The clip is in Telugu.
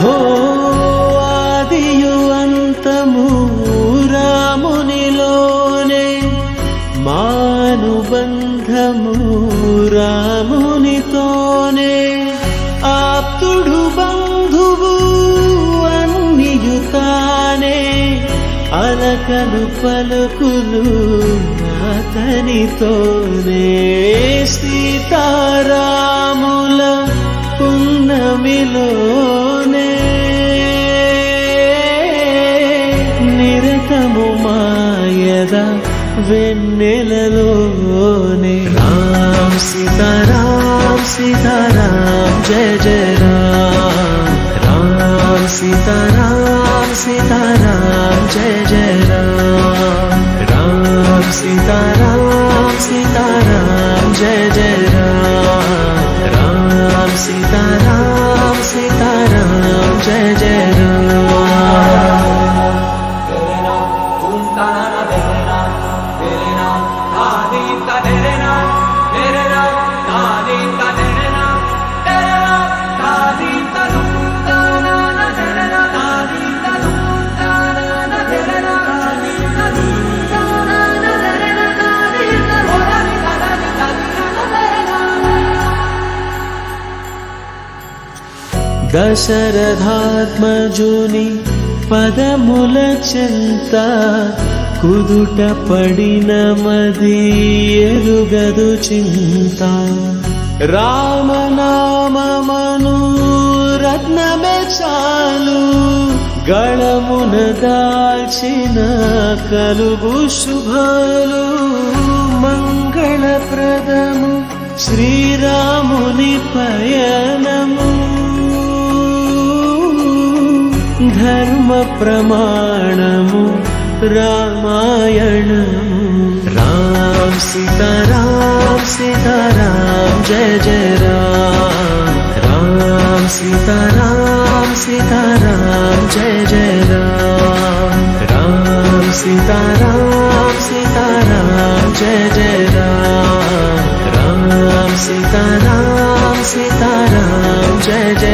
హో ఆదియు అంతము రామునిలోనే, మానుబంధము రామునితోనే, ఆప్తుడు బంధువు అన్నియుతానే, అలకలు పలుకులు అతనితోనే. సీతారాముల పున్నమిలోనే, నిరతము మాయద వెన్నెలలోనే. రామ్ సీతారామ్ సీతారామ్ జయ జయ రామ్, రామ్ సీతారామ్ సీతారామ్ జయ జయ రామ్, రామ్ సీతారామ్ సీతారామ్ జయ జయ రామ్, రామ్ సీతారామ్ సీతారామ్ జయ జయ రామ్. దశరథాత్మజుని పదముల చెంత కుదుట పడిన మది ఎరుగదు చింత. రామనామమను రత్నమే చాలు, గళమున దాల్చిన కలుగు శుభాలు. మంగళప్రదము శ్రీరాముని పయనము, ధర్మ ప్రమాణము రామాయణము. రామ్ సీతారామ్ సీతారామ్ జయ జయ రామ్, రామ్ సీతారామ్ సీతారామ్ జయ జయ రామ్, రామ్ సీతారామ్ సీతారామ్ జయ జయ రామ్, రామ్ సీతారామ్ సీతారామ్ జయ జయ